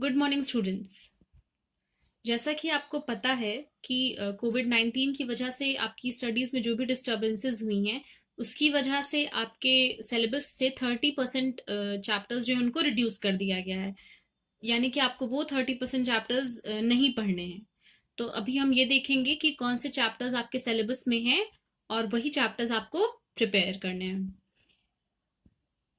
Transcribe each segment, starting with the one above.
Good morning students. जैसा कि आपको पता है कि कोविड-19 की वजह से आपकी स्टडीज में जो भी डिस्टरबेंसेस हुई हैं उसकी वजह से आपके सिलेबस से 30% चैप्टर्स जो है उनको रिड्यूस कर दिया गया है। यानी कि आपको वो 30% चैप्टर्स नहीं पढ़ने हैं। तो अभी हम ये देखेंगे कि कौन से चैप्टर्स आपके सिलेबस में हैं और वही चैप्टर्स आपको प्रिपेयर करने हैं।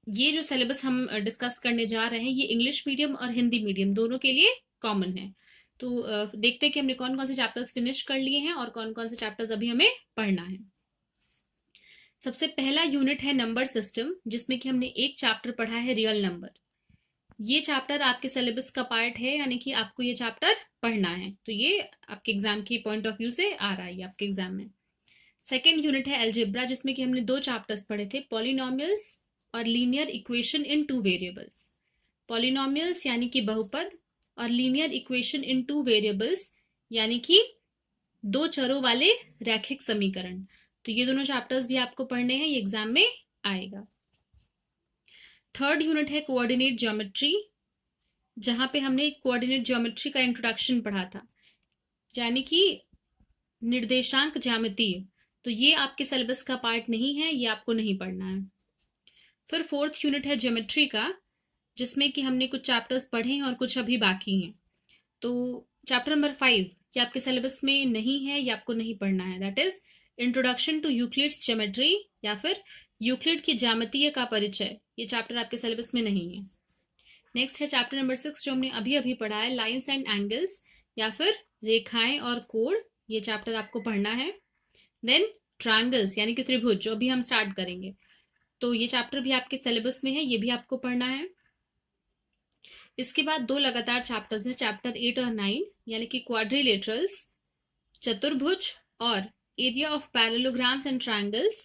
ये जो सिलेबस हम डिस्कस करने जा रहे हैं ये इंग्लिश मीडियम और हिंदी मीडियम दोनों के लिए कॉमन है। तो देखते हैं कि हमने कौन कौन से चैप्टर्स फिनिश कर लिए हैं और कौन कौन से चैप्टर्स अभी हमें पढ़ना है। सबसे पहला यूनिट है नंबर सिस्टम, जिसमें कि हमने एक चैप्टर पढ़ा है रियल नंबर। ये चैप्टर आपके सिलेबस का पार्ट है, यानी कि आपको ये चैप्टर पढ़ना है। तो ये आपके एग्जाम की पॉइंट ऑफ व्यू से आ रहा है आपके एग्जाम में। सेकेंड यूनिट है अलजेब्रा, जिसमें कि हमने दो चैप्टर्स पढ़े थे, पॉलिनोमियल्स और linear equation in two variables. Polynomials यानी कि बहुपद और linear equation in two variables यानी कि दो चरों वाले रैखिक समीकरण। तो ये दोनों चैप्टर्स भी आपको पढ़ने हैं, ये एग्जाम में आएगा। थर्ड यूनिट है कोऑर्डिनेट ज्योमेट्री, जहां पे हमने कोऑर्डिनेट ज्योमेट्री का इंट्रोडक्शन पढ़ा था, यानी कि निर्देशांक ज्यामितीय। तो ये आपके सिलेबस का पार्ट नहीं है, ये आपको नहीं पढ़ना है। फिर फोर्थ यूनिट है ज्योमेट्री का, जिसमें कि हमने कुछ चैप्टर्स पढ़े हैं और कुछ अभी बाकी हैं। तो चैप्टर नंबर 5 ये आपके सिलेबस में नहीं है, ये आपको नहीं पढ़ना है। That is introduction to Euclid's geometry या फिर यूक्लिड की ज्यामितीय का परिचय। ये चैप्टर आपके सिलेबस में नहीं है। नेक्स्ट है चैप्टर नंबर 6, जो हमने अभी अभी पढ़ा है, लाइन्स एंड एंगल्स या फिर रेखाएं और कोण। ये चैप्टर आपको पढ़ना है। देन ट्रायंगल्स यानी कि त्रिभुज, जो अभी हम स्टार्ट करेंगे। तो ये चैप्टर भी आपके सिलेबस में है, ये भी आपको पढ़ना है। इसके बाद दो लगातार चैप्टर्स हैं, चैप्टर 8 और 9, यानी कि क्वाड्रिलेटरल्स, चतुर्भुज, और area of parallelograms and triangles,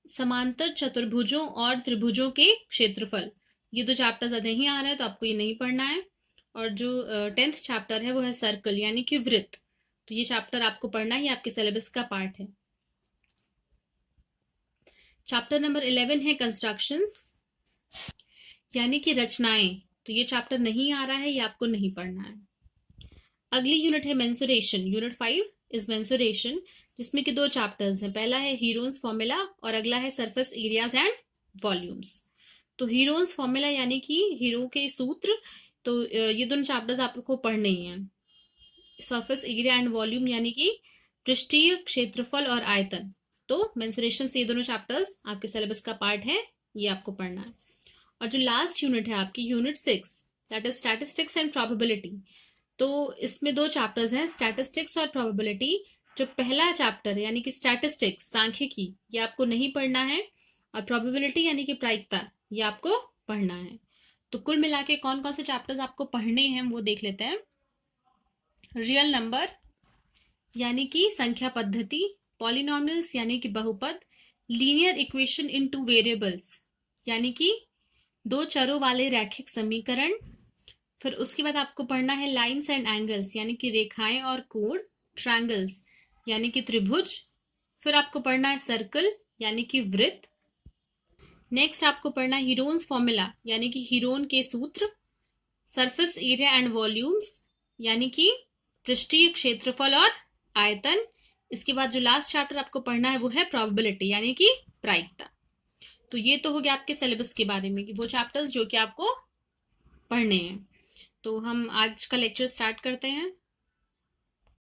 समांतर चतुर्भुजों और त्रिभुजों के क्षेत्रफल। ये दो चैप्टर्स नहीं आ रहे हैं तो आपको ये नहीं पढ़ना है। और जो 10th चैप्टर है वो है सर्कल यानी कि वृत्त। तो ये चैप्टर आपको पढ़ना है, ये आपके सिलेबस का पार्ट है। चैप्टर नंबर 11 है कंस्ट्रक्शंस यानी कि रचनाएं। तो ये चैप्टर नहीं आ रहा है, ये आपको नहीं पढ़ना है। अगली यूनिट है मेंसुरेशन। यूनिट 5 इज मेंसुरेशन, जिसमें कि दो चैप्टर्स हैं। पहला है हीरोन्स फॉर्मूला और अगला है सरफेस एरियाज एंड वॉल्यूम्स। तो हीरोन्स फॉर्मूला यानी कि हीरो के सूत्र। तो ये दोनों चैप्टर्स आपको पढ़ने ही हैं। सरफेस एरिया एंड वॉल्यूम यानी कि पृष्ठीय क्षेत्रफल और आयतन। तो मेंसुरेशन से ये दोनों चैप्टर्स आपके सिलेबस का पार्ट है, ये आपको पढ़ना है। और जो लास्ट यूनिट है आपकी unit 6, that is statistics and probability. तो इसमें दो चैप्टर्स हैं, स्टैटिस्टिक्स और प्रोबेबिलिटी। जो पहला चैप्टर है यानी कि स्टैटिस्टिक्स सांख्यिकी, ये आपको नहीं पढ़ना है। और प्रोबेबिलिटी यानी कि प्रायिकता, ये आपको पढ़ना है। तो कुल मिला के कौन कौन से चैप्टर्स आपको पढ़ने हैं वो देख लेते हैं। रियल नंबर यानी कि संख्या पद्धति, पॉलिनोमियल्स यानी कि बहुपद, linear equation in two variables यानी कि दो चरों वाले रैखिक समीकरण। फिर उसके बाद आपको पढ़ना है लाइन्स एंड एंगल्स यानी कि रेखाएं और कोण, ट्रायंगल्स यानी कि त्रिभुज। फिर आपको पढ़ना है सर्कल यानी कि वृत्त। नेक्स्ट आपको पढ़ना है हीरोन्स फॉर्मूला यानी कि हीरोन के सूत्र, सरफेस एरिया एंड वॉल्यूम्स यानी कि पृष्ठीय क्षेत्रफल और आयतन। इसके बाद जो लास्ट चैप्टर आपको पढ़ना है वो है प्रोबेबिलिटी यानी कि प्रायिकता। तो ये तो हो गया आपके सिलेबस के बारे में कि वो चैप्टर्स जो कि आपको पढ़ने हैं। तो हम आज का लेक्चर स्टार्ट करते हैं।